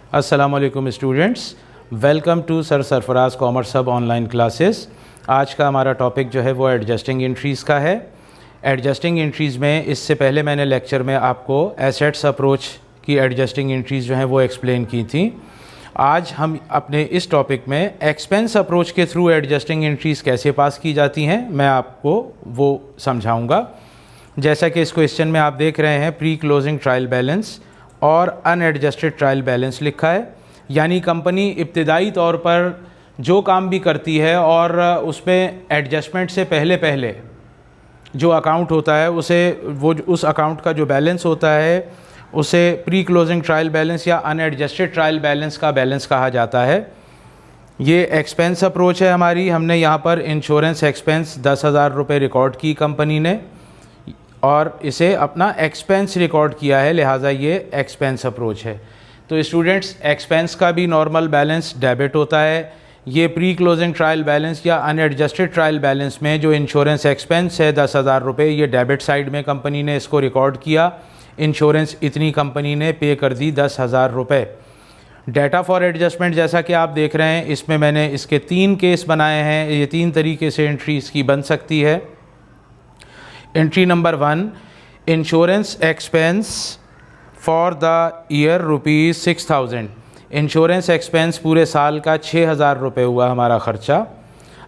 अस्सलामुअलैकुम students, welcome to sir Sarfaraz commerce hub online classes. आज का हमारा टॉपिक जो है वो एडजस्टिंग एंट्रीज़ का है। एडजस्टिंग एंट्रीज़ में इससे पहले मैंने लेक्चर में आपको एसेट्स अप्रोच की एडजस्टिंग एंट्रीज़ जो हैं वो एक्सप्लेन की थी। आज हम अपने इस टॉपिक में एक्सपेंस अप्रोच के थ्रू एडजस्टिंग एंट्रीज़ कैसे पास की जाती हैं मैं आपको वो समझाऊँगा। जैसा कि इस क्वेश्चन में आप देख रहे हैं, प्री क्लोजिंग ट्रायल बैलेंस और अनएडजस्टेड ट्रायल बैलेंस लिखा है, यानी कंपनी इब्तिदाई तौर पर जो काम भी करती है और उसमें एडजस्टमेंट से पहले जो अकाउंट होता है उस अकाउंट का जो बैलेंस होता है उसे प्री क्लोजिंग ट्रायल बैलेंस या अनएडजस्टेड ट्रायल बैलेंस का बैलेंस कहा जाता है। ये एक्सपेंस अप्रोच है हमारी। हमने यहाँ पर इंश्योरेंस एक्सपेंस 10,000 रुपये रिकॉर्ड की कंपनी ने और इसे अपना एक्सपेंस रिकॉर्ड किया है, लिहाजा ये एक्सपेंस अप्रोच है। तो स्टूडेंट्स, एक्सपेंस का भी नॉर्मल बैलेंस डेबिट होता है। ये प्री क्लोजिंग ट्रायल बैलेंस या अनएडजस्टेड ट्रायल बैलेंस में जो इंश्योरेंस एक्सपेंस है 10,000 रुपये, ये डेबिट साइड में कंपनी ने इसको रिकॉर्ड किया। इंश्योरेंस इतनी कंपनी ने पे कर दी 10,000 रुपये। डाटा फॉर एडजस्टमेंट जैसा कि आप देख रहे हैं, इसमें मैंने इसके 3 केस बनाए हैं। ये 3 तरीके से एंट्री इसकी बन सकती है। Entry number 1, insurance expense for the year ₹6,000। Insurance expense पूरे साल का 6,000 रुपये हुआ हमारा ख़र्चा।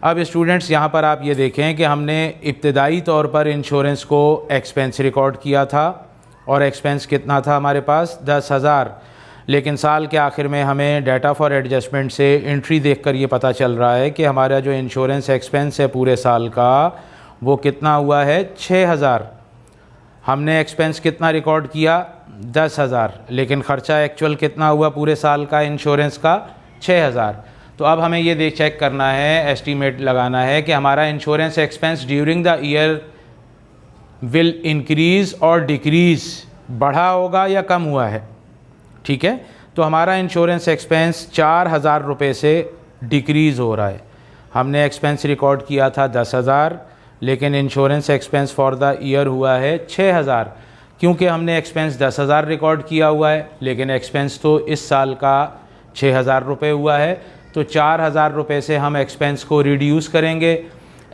अब स्टूडेंट्स, यहाँ पर आप ये देखें कि हमने इब्तिदाई तौर पर इंश्योरेंस को एक्सपेंस रिकॉर्ड किया था और एक्सपेंस कितना था हमारे पास 10,000, लेकिन साल के आखिर में हमें डाटा फॉर एडजस्टमेंट से एंट्री देखकर ये पता चल रहा है कि हमारा जो इंश्योरेंस एक्सपेंस है पूरे साल का वो कितना हुआ है 6,000। हमने एक्सपेंस कितना रिकॉर्ड किया 10,000, लेकिन ख़र्चा एक्चुअल कितना हुआ पूरे साल का इंश्योरेंस का 6,000। तो अब हमें ये चेक करना है, एस्टीमेट लगाना है कि हमारा insurance expense during the year will increase और डिक्रीज़, बढ़ा होगा या कम हुआ है। ठीक है, तो हमारा इंश्योरेंस एक्सपेंस 4,000 रुपये से डिक्रीज़ हो रहा है। हमने एक्सपेंस रिकॉर्ड किया था 10,000, लेकिन insurance expense for the year हुआ है 6,000। क्योंकि हमने एक्सपेंस 10,000 रिकॉर्ड किया हुआ है, लेकिन एक्सपेंस तो इस साल का 6,000 रुपये हुआ है, तो 4,000 रुपये से हम एक्सपेंस को रिड्यूस करेंगे।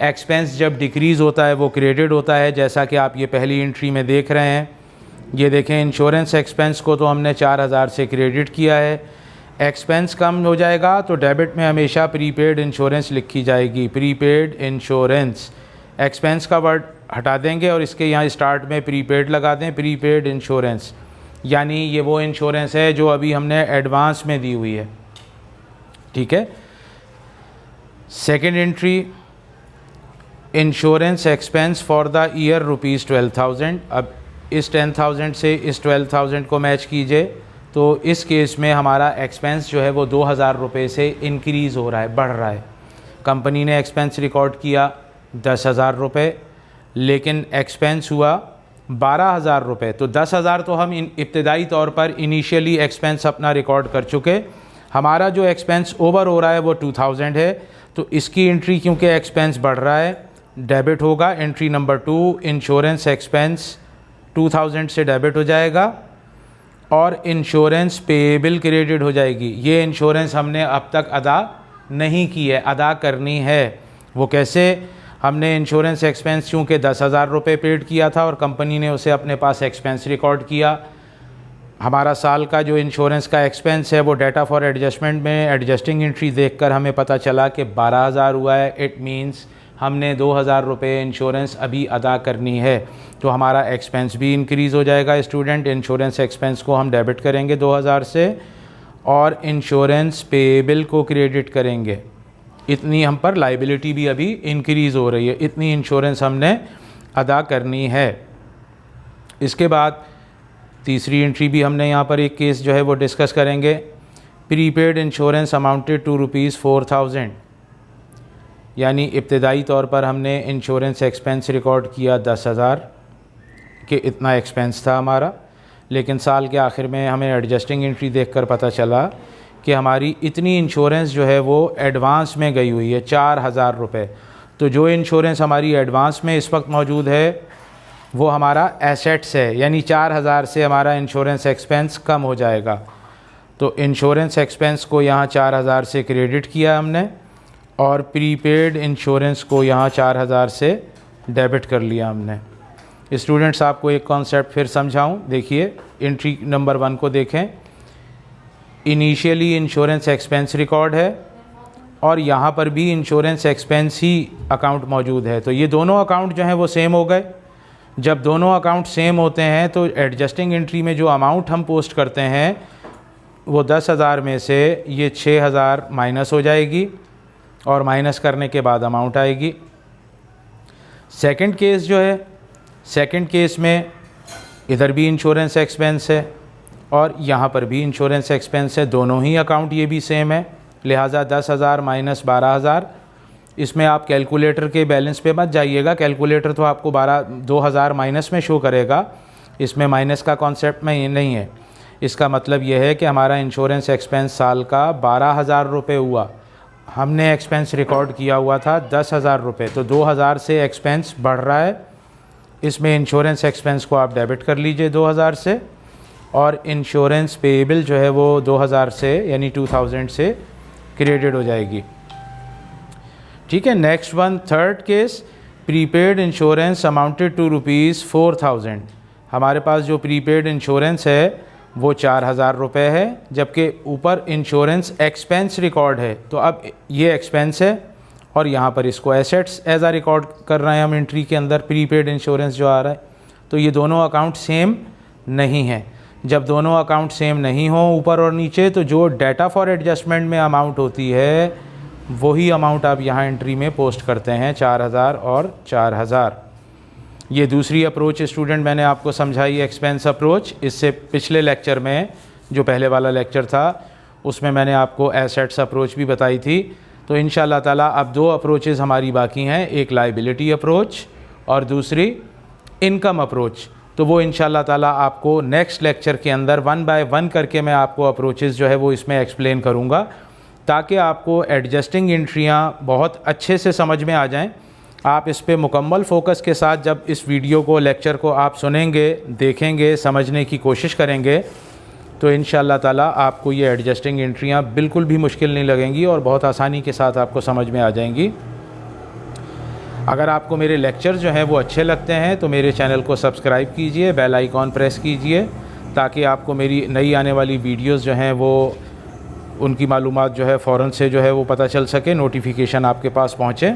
एक्सपेंस जब डिक्रीज़ होता है वो क्रेडिट होता है, जैसा कि आप ये पहली एंट्री में देख रहे हैं। ये देखें, इंश्योरेंस एक्सपेंस को तो हमने 4,000 से क्रेडिट किया है। एक्सपेंस कम हो जाएगा तो डेबिट में हमेशा प्रीपेड इंश्योरेंस लिखी जाएगी, प्रीपेड इंश्योरेंस। एक्सपेंस का वर्ड हटा देंगे और इसके यहाँ स्टार्ट में प्रीपेड लगा दें, प्रीपेड इंश्योरेंस, यानी ये वो इंश्योरेंस है जो अभी हमने एडवांस में दी हुई है। ठीक है। Second entry, insurance expense for the year ₹12,000। अब इस 10,000 से इस 12,000 को मैच कीजिए, तो इस केस में हमारा एक्सपेंस जो है वो 2,000 रुपये से इंक्रीज़ हो रहा है, बढ़ रहा है। कंपनी ने एक्सपेंस रिकॉर्ड किया 10,000 रुपये, लेकिन एक्सपेंस हुआ 12,000 रुपये। तो 10,000 तो हम इब्तिदाई तौर पर इनिशियली एक्सपेंस अपना रिकॉर्ड कर चुके। हमारा जो एक्सपेंस ओवर हो रहा है वो 2,000 है, तो इसकी एंट्री क्योंकि एक्सपेंस बढ़ रहा है डेबिट होगा। एंट्री नंबर 2, इंश्योरेंस एक्सपेंस 2,000 से डेबिट हो जाएगा और इंश्योरेंस पेएबल क्रेडिट हो जाएगी। ये इंश्योरेंस हमने अब तक अदा नहीं की है, अदा करनी है। वो कैसे? हमने इंश्योरेंस एक्सपेंस चूँकि 10,000 रुपये पेड किया था और कंपनी ने उसे अपने पास एक्सपेंस रिकॉर्ड किया। हमारा साल का जो इंश्योरेंस का एक्सपेंस है वो डाटा फॉर एडजस्टमेंट में एडजस्टिंग एंट्री देखकर हमें पता चला कि 12,000 हुआ है। इट मींस हमने 2,000 रुपये इंश्योरेंस अभी अदा करनी है, तो हमारा एक्सपेंस भी इंक्रीज़ हो जाएगा। स्टूडेंट, इंश्योरेंस एक्सपेंस को हम डेबिट करेंगे 2,000 से और इंश्योरेंस पेएबल को क्रेडिट करेंगे। इतनी हम पर लाइबिलिटी भी अभी इंक्रीज़ हो रही है, इतनी इंश्योरेंस हमने अदा करनी है। इसके बाद तीसरी एंट्री भी हमने यहाँ पर एक केस जो है वो डिस्कस करेंगे। प्रीपेड इंश्योरेंस अमाउंटेड टू ₹4,000, यानी इब्तिदाई तौर पर हमने इंश्योरेंस एक्सपेंस रिकॉर्ड किया 10,000 कि इतना एक्सपेंस था हमारा, लेकिन साल के आखिर में हमें एडजस्टिंग एंट्री देखकर पता चला कि हमारी इतनी इंश्योरेंस जो है वो एडवांस में गई हुई है 4,000 रुपये। तो जो इंश्योरेंस हमारी एडवांस में इस वक्त मौजूद है वो हमारा एसेट्स है, यानी 4,000 से हमारा इंश्योरेंस एक्सपेंस कम हो जाएगा। तो इंश्योरेंस एक्सपेंस को यहाँ 4000 से क्रेडिट किया हमने और प्रीपेड इंश्योरेंस को यहाँ 4000 से डेबिट कर लिया हमने। स्टूडेंट्स, आपको एक कॉन्सेप्ट फिर समझाऊं। देखिए, एंट्री नंबर 1 को देखें। इनिशियली इंश्योरेंस एक्सपेंस रिकॉर्ड है और यहाँ पर भी इंश्योरेंस एक्सपेंस ही अकाउंट मौजूद है। तो ये दोनों अकाउंट जो हैं वो सेम हो गए। जब दोनों अकाउंट सेम होते हैं तो एडजस्टिंग एंट्री में जो अमाउंट हम पोस्ट करते हैं वो 10,000 में से ये 6,000 माइनस हो जाएगी और माइनस करने के बाद अमाउंट आएगी। सेकंड केस जो है, सेकंड केस में इधर भी इंश्योरेंस एक्सपेंस है और यहाँ पर भी इंश्योरेंस एक्सपेंस है, दोनों ही अकाउंट ये भी सेम है, लिहाजा 10,000 माइनस 12,000। इसमें आप कैलकुलेटर के बैलेंस पे मत जाइएगा, कैलकुलेटर तो आपको 2,000 माइनस में शो करेगा, इसमें माइनस का कॉन्सेप्ट में नहीं है। इसका मतलब यह है कि हमारा इंश्योरेंस एक्सपेंस साल का 12,000 रुपये हुआ, हमने एक्सपेंस रिकॉर्ड किया हुआ था 10,000 रुपये, तो 2,000 से एक्सपेंस बढ़ रहा है। इसमें इंश्योरेंस एक्सपेंस को आप डेबिट कर लीजिए 2,000 से और इंश्योरेंस पेएबल जो है वो 2,000 से यानी 2,000 से क्रेडिट हो जाएगी। ठीक है। Next one, third case, prepaid insurance amounted to ₹4,000। हमारे पास जो प्रीपेड इंश्योरेंस है वो 4,000 रुपये है, जबकि ऊपर इंश्योरेंस एक्सपेंस रिकॉर्ड है। तो अब ये एक्सपेंस है और यहाँ पर इसको एसेट्स एज आ रिकॉर्ड कर रहे हैं हम एंट्री के अंदर, प्रीपेड इंश्योरेंस जो आ रहा है। तो ये दोनों अकाउंट सेम नहीं हैं। जब दोनों अकाउंट सेम नहीं हो ऊपर और नीचे, तो जो डाटा फॉर एडजस्टमेंट में अमाउंट होती है वही अमाउंट आप यहाँ एंट्री में पोस्ट करते हैं, 4,000 और 4,000। ये दूसरी अप्रोच स्टूडेंट मैंने आपको समझाई, एक्सपेंस अप्रोच। इससे पिछले लेक्चर में, जो पहले वाला लेक्चर था, उसमें मैंने आपको एसेट्स अप्रोच भी बताई थी। तो इंशाल्लाह ताला अब 2 अप्रोचेज़ हमारी बाकी हैं, एक लायबिलिटी अप्रोच और दूसरी इनकम अप्रोच। तो वो इंशाल्लाह ताला आपको नेक्स्ट लेक्चर के अंदर 1 बाय 1 करके मैं आपको अप्रोचेज़ जो है वो इसमें एक्सप्लेन करूँगा, ताकि आपको एडजस्टिंग एंट्रियाँ बहुत अच्छे से समझ में आ जाएं। आप इस पे मुकम्मल फ़ोकस के साथ जब इस वीडियो को, लेक्चर को आप सुनेंगे, देखेंगे, समझने की कोशिश करेंगे, तो इंशाल्लाह ताला आपको ये एडजस्टिंग एंट्रियाँ बिल्कुल भी मुश्किल नहीं लगेंगी और बहुत आसानी के साथ आपको समझ में आ जाएंगी। अगर आपको मेरे लेक्चर जो हैं वो अच्छे लगते हैं तो मेरे चैनल को सब्सक्राइब कीजिए, बेल आइकॉन प्रेस कीजिए, ताकि आपको मेरी नई आने वाली वीडियोस जो हैं वो उनकी मालूमात जो है फ़ौरन से जो है वो पता चल सके, नोटिफिकेशन आपके पास पहुँचे।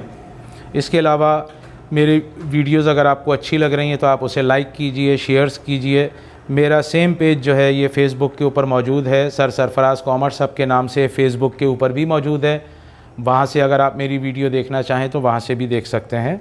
इसके अलावा मेरी वीडियोस अगर आपको अच्छी लग रही हैं तो आप उसे लाइक कीजिए, शेयर्स कीजिए। मेरा सेम पेज जो है ये फ़ेसबुक के ऊपर मौजूद है, सर सरफराज कॉमर्स हब के नाम से फ़ेसबुक के ऊपर भी मौजूद है। वहाँ से अगर आप मेरी वीडियो देखना चाहें तो वहाँ से भी देख सकते हैं।